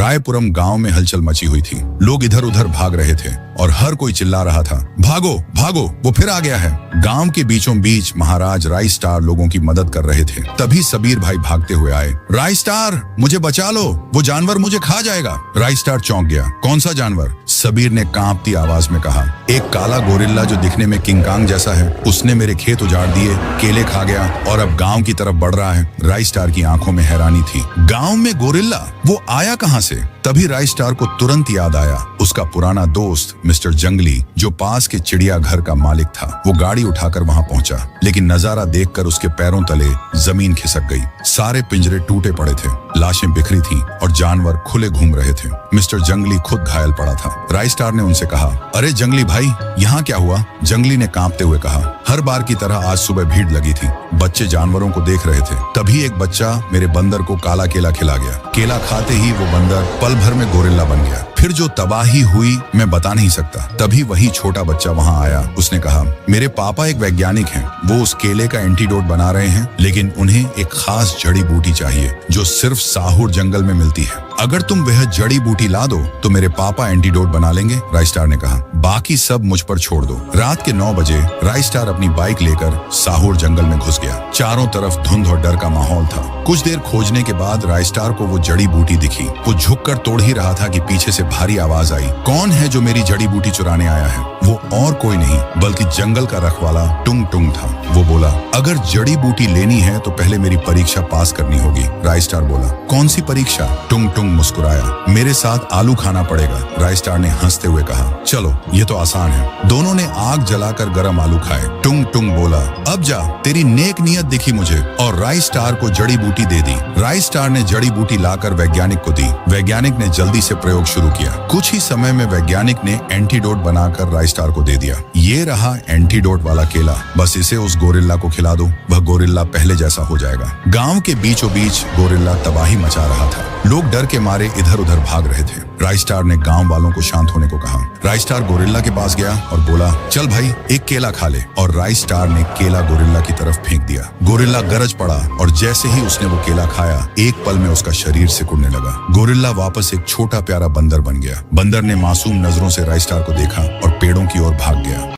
रायपुरम गांव में हलचल मची हुई थी। लोग इधर उधर भाग रहे थे और हर कोई चिल्ला रहा था, भागो भागो, वो फिर आ गया है। गांव के बीचों बीच महाराज राय स्टार लोगों की मदद कर रहे थे। तभी सबीर भाई भागते हुए आए। राय स्टार, मुझे बचा लो, वो जानवर मुझे खा जाएगा। राय स्टार चौंक गया। कौन सा जानवर? सबीर ने कांपती आवाज में कहा, एक काला गोरिल्ला जो दिखने में किंगकांग जैसा है। उसने मेरे खेत उजाड़ दिए, केले खा गया और अब गांव की तरफ बढ़ रहा है। राय स्टार की आंखों में हैरानी थी। गांव में गोरिल्ला? वो आया कहां से? तभी राय स्टार को तुरंत याद आया उसका पुराना दोस्त मिस्टर जंगली, जो पास के चिड़िया घर का मालिक था। वो गाड़ी उठाकर वहां पहुंचा, लेकिन नजारा देखकर उसके पैरों तले जमीन खिसक गई। सारे पिंजरे टूटे पड़े थे, लाशें बिखरी थीं और जानवर खुले घूम रहे थे। मिस्टर जंगली खुद घायल पड़ा था। राय स्टार ने उनसे कहा, अरे जंगली भाई, यहाँ क्या हुआ? जंगली ने कांपते हुए कहा, हर बार की तरह आज सुबह भीड़ लगी थी। बच्चे जानवरों को देख रहे थे। तभी एक बच्चा मेरे बंदर को काला केला खिला गया। केला खाते ही वो बंदर पल भर में गोरिल्ला बन गया। फिर जो तबाही हुई मैं बता नहीं सकता। तभी वही छोटा बच्चा वहां आया। उसने कहा, मेरे पापा एक वैज्ञानिक हैं। वो उस केले का एंटीडोट बना रहे हैं, लेकिन उन्हें एक खास जड़ी बूटी चाहिए जो सिर्फ साहुर जंगल में मिलती है। अगर तुम वह जड़ी बूटी ला दो तो मेरे पापा एंटीडोट बना लेंगे। राय स्टार ने कहा, बाकी सब मुझ पर छोड़ दो। रात के 9 बजे राय स्टार अपनी बाइक लेकर साहुर जंगल में घुस गया। चारों तरफ धुंध और डर का माहौल था। कुछ देर खोजने के बाद राय स्टार को वो जड़ी बूटी दिखी। वो झुककर तोड़ ही रहा था कि पीछे से भारी आवाज आई, कौन है जो मेरी जड़ी बूटी चुराने आया है? वो और कोई नहीं बल्कि जंगल का रखवाला टुंग टुंग था। वो बोला, अगर जड़ी बूटी लेनी है तो पहले मेरी परीक्षा पास करनी होगी। राय स्टार बोला, कौन सी परीक्षा? टुंग टुंग मुस्कुराया, मेरे साथ आलू खाना पड़ेगा। राय स्टार ने हंसते हुए कहा, चलो ये तो आसान है। दोनों ने आग जलाकर गरम आलू खाए। टुंग टुंग बोला, अब जा, तेरी नेक नियत दिखी मुझे। और राय स्टार को जड़ी बूटी दे दी। राय स्टार ने जड़ी बूटी लाकर वैज्ञानिक को दी। वैज्ञानिक ने जल्दी से प्रयोग शुरू किया। कुछ ही समय में वैज्ञानिक ने एंटीडोट बनाकर राय स्टार को दे दिया। ये रहा एंटीडोट वाला केला, बस इसे उस गोरिल्ला को खिला दो, वह गोरिल्ला पहले जैसा हो जाएगा। गांव के बीचों बीच गोरिल्ला तबाही मचा रहा था। लोग डर के मारे इधर उधर भाग रहे थे। राय स्टार ने गांव वालों को शांत होने को कहा। राय स्टार गोरिल्ला के पास गया और बोला, चल भाई एक केला खा ले। और राय स्टार ने केला गोरिल्ला की तरफ फेंक दिया। गोरिल्ला गरज पड़ा और जैसे ही उसने वो केला खाया, एक पल में उसका शरीर सिकुड़ने लगा। गोरिल्ला वापस एक छोटा प्यारा बंदर बन गया। बंदर ने मासूम नजरों से राय स्टार को देखा और पेड़ों की ओर भाग गया।